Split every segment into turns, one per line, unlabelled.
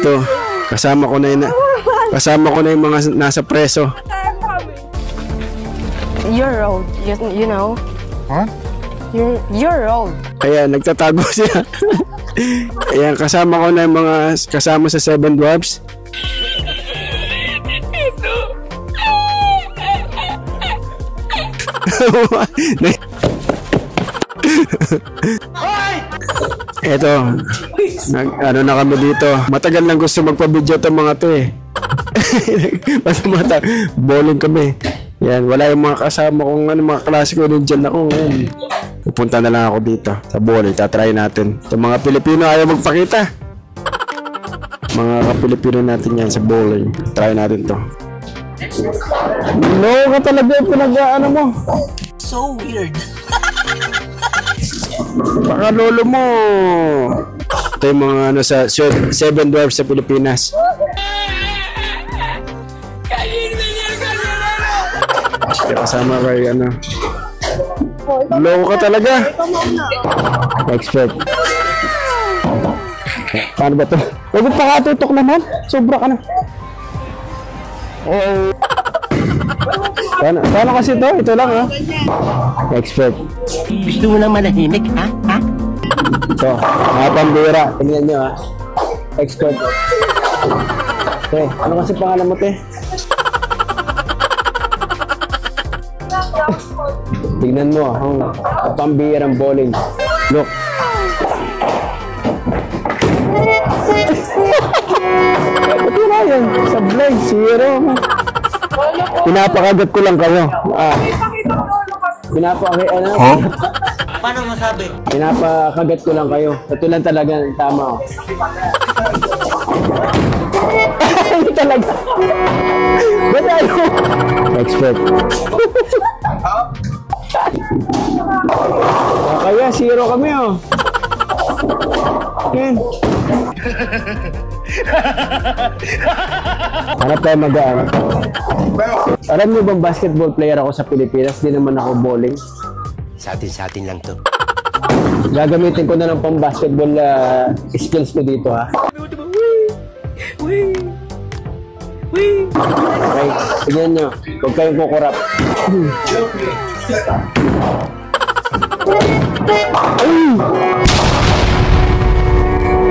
dito. Kasama ko na yung mga nasa preso.
You're old, you know.
Huh?
You're old.
Kaya nagtatago siya. Ayan, kasama ko na yung mga kasama sa Seven Dwarfs. Eto, ano na kami dito. Matagal lang gusto magpa-video itong mga to eh. Bowling kami. Yan, wala yung mga kasama kong mga klase ko dyan ako ngayon. Pupunta na lang ako dito sa bowling. Tatry natin. Itong mga Pilipino ayaw magpakita. Mga ka-Pilipino natin yan sa bowling. Try natin to. No ka talaga yung pinag-ano mo.
So weird.
Baka lolo mo. Ito yung mga sa Seven Dwarfs sa Pilipinas. Kasama kay loko ka talaga. Expert. Paano ba to? Huwag pa katutok naman. Sobra ka na. Oo. Paano kasi to? Ito lang ha. Expert.
Gusto mo lang manahimik, ha?
Ito, mga pambira. Tingnan nyo ha. Expert. Te, ano kasi pangalan mo te? Tignan mo, pambirang bowling. Look. Ito na yun, sablay, zero. Pinapakagat ko lang kayo.
Paano masabi?
Pinapakagat ko lang kayo. Ito lang talaga, tama. Hindi talaga. Ba't ayaw? Expert. Kaya, zero kami oh. Yan. Hanap tayo mag-aano. Alam niyo bang basketball player ako sa Pilipinas? Di naman ako bowling.
Sa atin lang to.
Gagamitin ko na ng pang basketball skills ko dito ha. Okay, tignan nyo. Huwag kayong kukurap.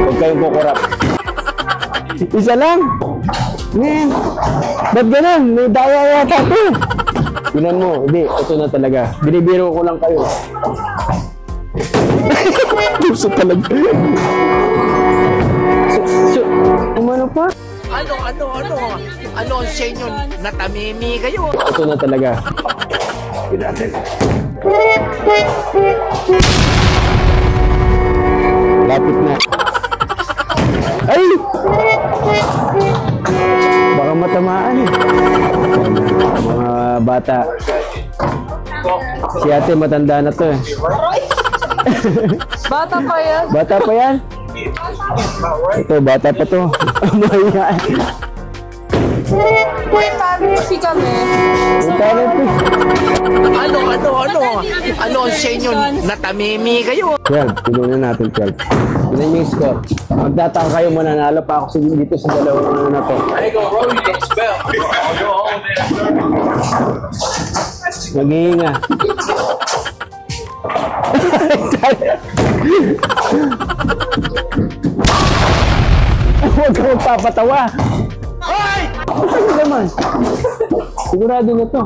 Huwag kayong kukurap. Isa lang. Man, ba't ganun? May daya yata ito. Tignan mo. Hindi, ito na talaga. Binibiro ko lang kayo. Gusto talaga. Umano pa?
Ano ang sa inyo? Natamimi kayo?
Ito na talaga. Tignan natin. Lapit na. Ay! Baka matamaan eh. Mga bata. Si ate matanda na to eh.
Bata pa yan.
Bata pa yan? Ito, bata pa to.
May talent si kami.
Ano ang sa inyo? Natamimi kayo?
12, tinunan natin 12. Tinan yung score. Magtataka kayo mananalo pa ako dito sa dalawang na to. Maghihinga. Huwag ka magpapatawa. Ano naman? Sigurado na to.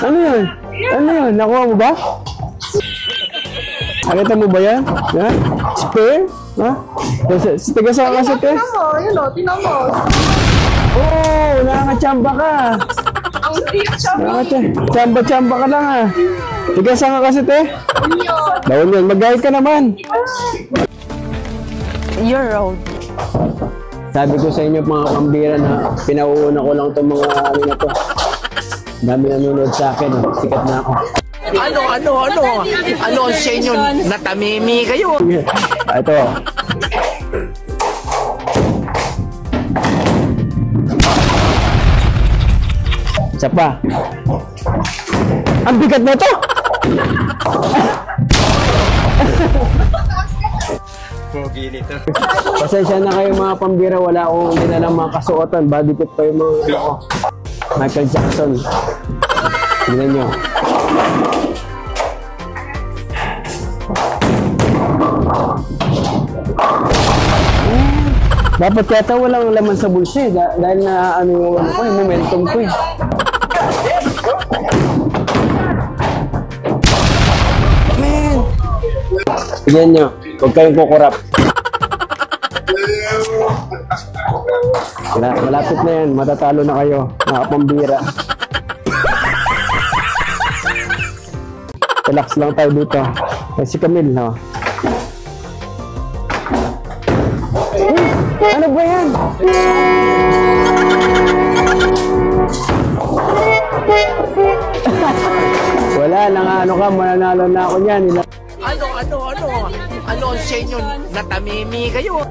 Ano yun? Ano yun? Nakuha mo ba? Nakita mo ba yan? Ha? Spare? Ha? Tiga sa kasit eh?
Tinan mo, yun o, tinan mo.
Oo, nakakachamba ka.
Ang tiyak siya.
Chamba-chamba ka lang ha. Tiga sa kasit eh? Bawal yun, mag-guide ka naman.
You're old.
Sabi ko sa inyo mga kambira na pinauuna ko lang itong mga ano na to. Dami nanonood sa akin, sikat na ako.
Ano ang sa inyo? Natamimi kayo?
Ito. Isa pa. Ang bigat na to!
Pogi nito.
Pasensya na kayo mga pambira, wala akong dinalang mga kasuotan. Body fit pa yung mga ako. Michael Jackson. Tignan nyo. Dapat yata walang laman sa bulsa eh. Dahil na ano yung ano ko, yung momentum ko eh. Man! Tignan nyo. Huwag kayong kukurap. Malapit na yan. Matatalo na kayo. Mga pambira. Relax lang tayo dito. Si Camille, no? Ano ba yan? Wala lang ano ka. Mananalo na ako niyan.
Ano ang sa inyo? Natamimi kayo.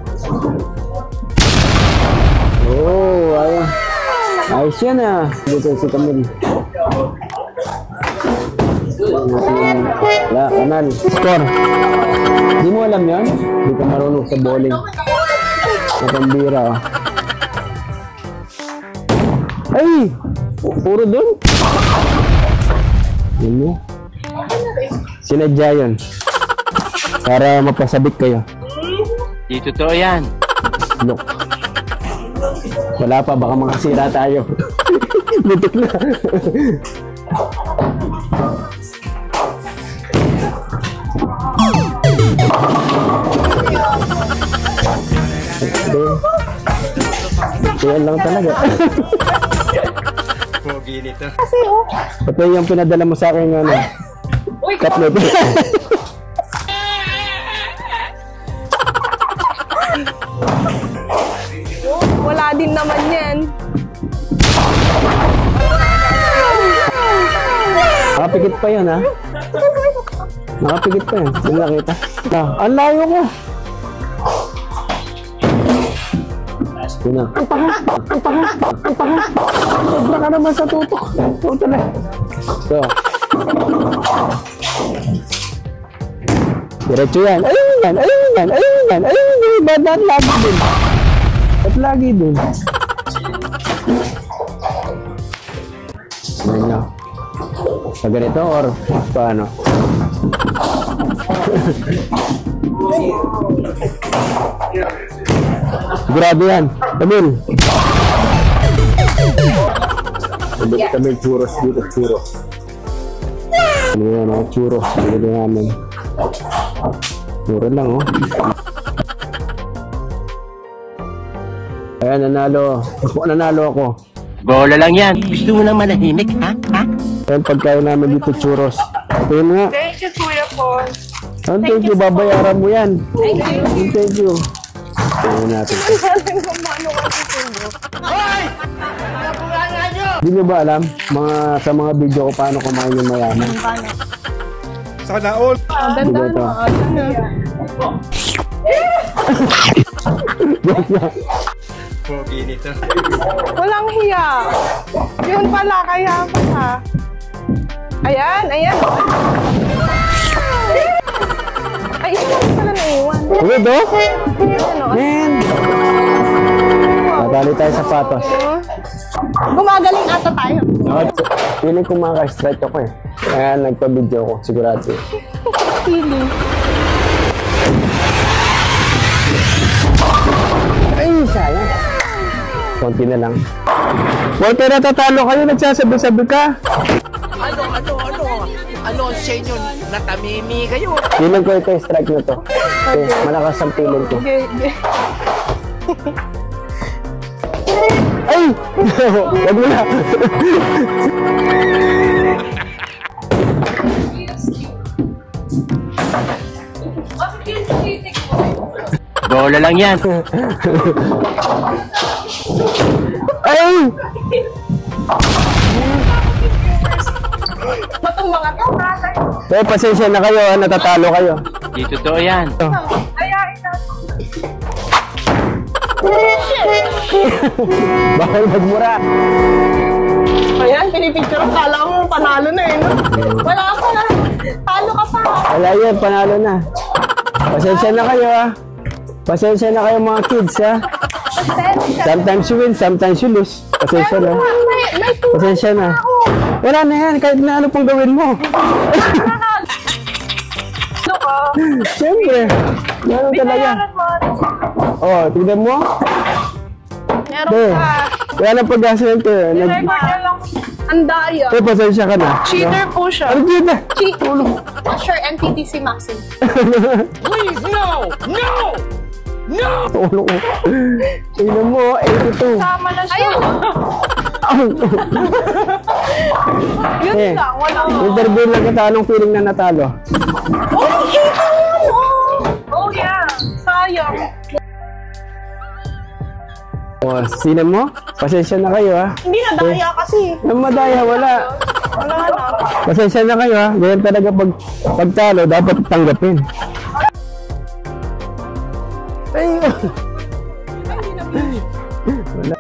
Oo, ayos yan ah. Dito si Camille. Wala, kanal. Score. Di mo alam yan? Di ka marunong sa bowling. Napambira oh. Ay! Puro dun? Yun mo. Sinadya yun. Para mapasabik kayo.
Di totoo yan.
Look. Wala pa, baka makasira tayo. Lutik na. Yan lang talaga.
Pogi nito.
Ito yung pinadala mo sa akin ano. Cutlet.
Wala din naman yan.
Nakapikit pa yun ha. Nakapikit pa yun. Hindi nakita. Ang layo ko. Yun na. Ang paka. Sobra ka naman sa tutok. Tuto na. So. Diretso yan. Ayun. Ba't lagi din? Ba't lagi din? Ayun na. Sa ganito or paano? Sigurado yan. Camille. Dito kami churros dito. Churros. Ano yan o? Churros. Dito namin. Mura lang o. Ayan, nanalo. Nanalo ako.
Bola lang yan. Gusto mo nang manahimik, ha?
Ayan, pagkain namin dito churros. Ayan nga.
Thank you, Kuya Paul.
Thank you. Babayaran mo yan.
Thank you.
Thank you. Ayan natin. Hindi nyo ba alam sa mga video ko paano kumain yung mayaman?
Sana all.
Ganda
Ito.
Pogi nito.
Walang hiya. Yun pala, kaya pala. Ayan. Ay, isa lang pala naiwan.
Uwi do?
Ano?
Man! Natali tayo sa patos.
Gumagaling ata tayo.
Feeling ko maka-stretch ako eh. Kaya nagpa-video ko, sigurado.
Feeling.
Ay, sayang. Konti na lang. Konti na tatalo kayo, nagsasabi-sabi ka.
Ano ang sa inyo? Natamimi kayo.
Feeling ko ito yung strike na to. Okay, malakas ang feeling ko. Ay! Wag mo na.
Bola lang yan.
Ay!
Matong mga to.
Pasensya na kayo, natatalo kayo.
Di totoo yan.
Bakal magmura.
Ayan, pinipicture. Kala mo panalo na eh, no? Wala ka pa. Talo ka pa.
Wala yan, panalo na. Pasensya na kayo ah. Pasensya na kayo mga kids ha. Sometimes you win, sometimes you lose. Pasensya na.
May
Pasensya na. Wala na yan, kahit na ano pang gawin mo.
ano ka.
Siyempre, gano'n talaga. Oh, tignan mo.
Meron
Be,
ka.
wala na pag-asa yan to.
Record niya lang. Ang daya.
Pasensya ka na.
Cheater po siya.
Ano yun na?
Sure, MPTC Maxim.
Please, no! No! No!
Ulo ko. Tignan mo, 82.
Tama na siya. Yun
Eh,
lang, wala.
interview lang kita, anong feeling na natalo?
Oh, 81! Oh, yeah. Sayang.
Oh, sino mo? Pasensya na kayo ha.
Hindi na daya kasi.
Nang madaya, wala.
Wala na.
Pasensya na kayo ha. Ganyan talaga pagtalo, dapat tanggapin. Ayun. Wala.